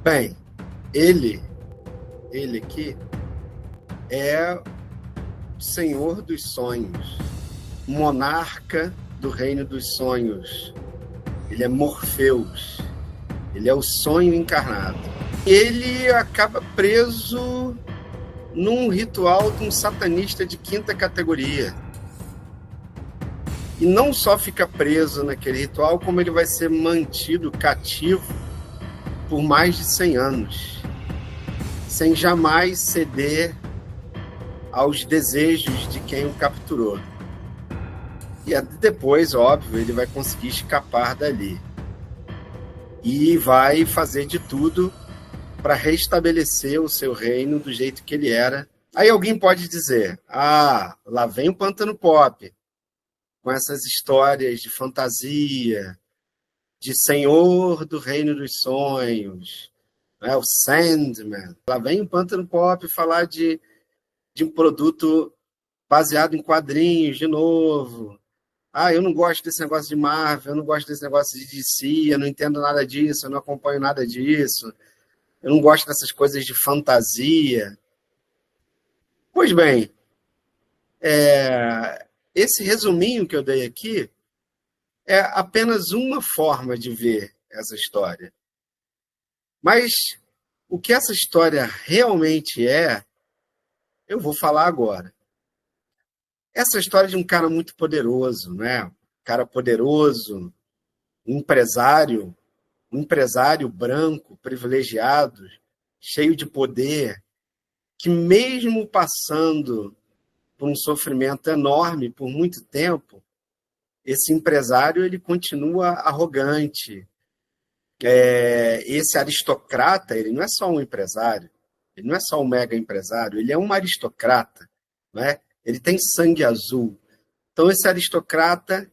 Bem, ele, ele aqui é o Senhor dos Sonhos, monarca do reino dos sonhos. Ele é Morfeus, ele é o sonho encarnado. Ele acaba preso num ritual de um satanista de quinta categoria. E não só fica preso naquele ritual, como ele vai ser mantido cativo por mais de 100 anos, sem jamais ceder aos desejos de quem o capturou. E depois, óbvio, ele vai conseguir escapar dali. E vai fazer de tudo para restabelecer o seu reino do jeito que ele era. Aí alguém pode dizer, lá vem o Pântano Pop, com essas histórias de fantasia, de Senhor do Reino dos Sonhos, né? O Sandman. Lá vem o Pântano Pop falar de um produto baseado em quadrinhos de novo. Eu não gosto desse negócio de Marvel, eu não gosto desse negócio de DC, eu não entendo nada disso, eu não acompanho nada disso, eu não gosto dessas coisas de fantasia. Pois bem, esse resuminho que eu dei aqui é apenas uma forma de ver essa história. Mas o que essa história realmente é, eu vou falar agora. Essa história de um cara muito poderoso, né? Um cara poderoso, um empresário branco, privilegiado, cheio de poder, que mesmo passando por um sofrimento enorme por muito tempo, esse empresário ele continua arrogante. Esse aristocrata, ele não é só um empresário, ele não é só um mega empresário, ele é um aristocrata, né? Ele tem sangue azul. Então, esse aristocrata,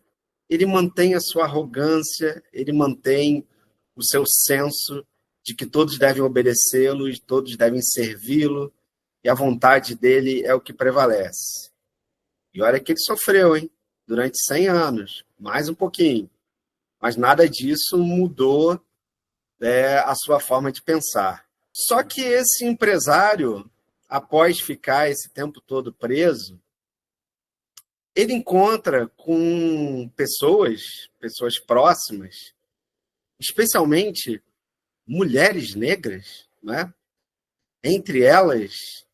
ele mantém a sua arrogância, ele mantém o seu senso de que todos devem obedecê-lo, e todos devem servi-lo, e a vontade dele é o que prevalece. E olha que ele sofreu, hein? Durante 100 anos, mais um pouquinho. Mas nada disso mudou a sua forma de pensar. Só que esse empresário, após ficar esse tempo todo preso, ele encontra com pessoas próximas, especialmente mulheres negras, né? Entre elas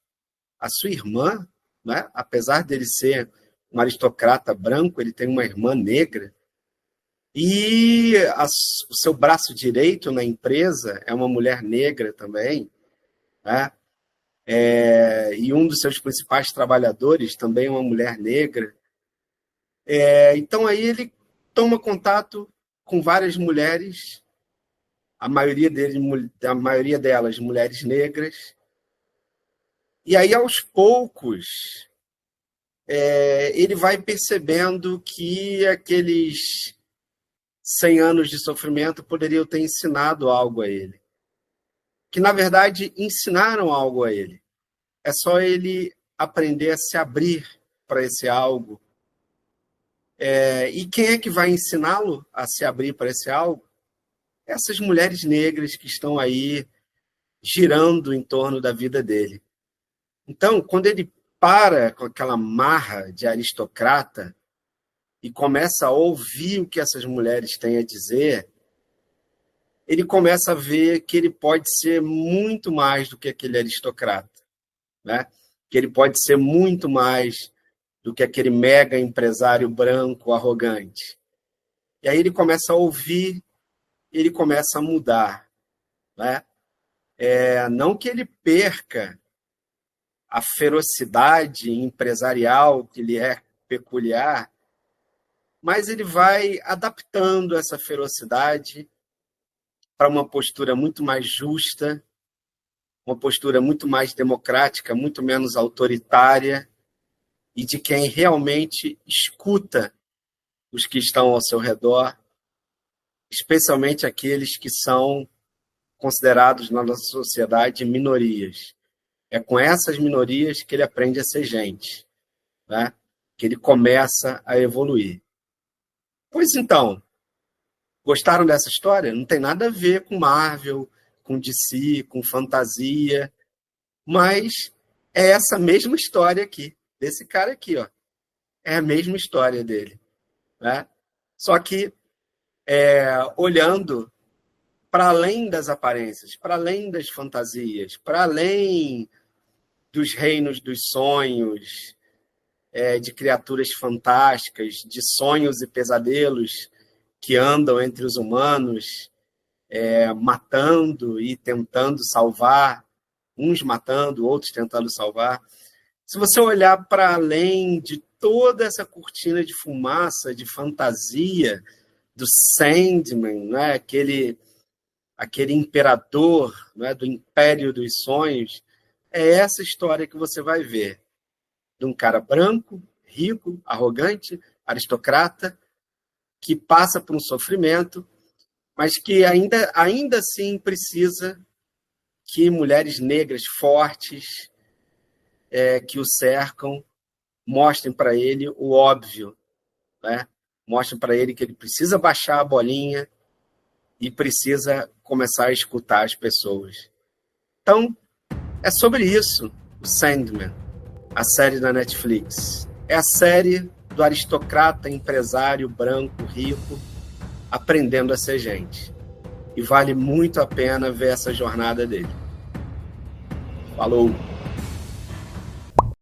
a sua irmã, né? Apesar dele ser um aristocrata branco, ele tem uma irmã negra, e o seu braço direito na empresa é uma mulher negra também, né? E um dos seus principais trabalhadores também é uma mulher negra. Então aí ele toma contato com várias mulheres, a maioria delas mulheres negras, e aí aos poucos ele vai percebendo que aqueles 100 anos de sofrimento poderiam ter ensinado algo a ele. Que, na verdade, ensinaram algo a ele. É só ele aprender a se abrir para esse algo. E quem é que vai ensiná-lo a se abrir para esse algo? Essas mulheres negras que estão aí girando em torno da vida dele. Então, quando ele para com aquela marra de aristocrata e começa a ouvir o que essas mulheres têm a dizer, ele começa a ver que ele pode ser muito mais do que aquele aristocrata, né? Que ele pode ser muito mais do que aquele mega empresário branco arrogante. E aí ele começa a ouvir, ele começa a mudar, né? Não que ele perca a ferocidade empresarial que lhe é peculiar, mas ele vai adaptando essa ferocidade para uma postura muito mais justa, uma postura muito mais democrática, muito menos autoritária, e de quem realmente escuta os que estão ao seu redor, especialmente aqueles que são considerados na nossa sociedade minorias. É com essas minorias que ele aprende a ser gente, né? Que ele começa a evoluir. Pois então, gostaram dessa história? Não tem nada a ver com Marvel, com DC, com fantasia, mas é essa mesma história aqui, desse cara aqui, ó. É a mesma história dele, né? Só que olhando para além das aparências, para além das fantasias, para além dos reinos dos sonhos, de criaturas fantásticas, de sonhos e pesadelos que andam entre os humanos, matando e tentando salvar, uns matando, outros tentando salvar. Se você olhar para além de toda essa cortina de fumaça, de fantasia do Sandman, né? aquele imperador, né? Do Império dos Sonhos, é essa história que você vai ver de um cara branco, rico, arrogante, aristocrata, que passa por um sofrimento, mas que ainda assim precisa que mulheres negras fortes que o cercam mostrem para ele o óbvio, né? Mostrem para ele que ele precisa baixar a bolinha e precisa começar a escutar as pessoas. Então, é sobre isso o Sandman, a série da Netflix. É a série do aristocrata, empresário, branco, rico, aprendendo a ser gente. E vale muito a pena ver essa jornada dele. Falou!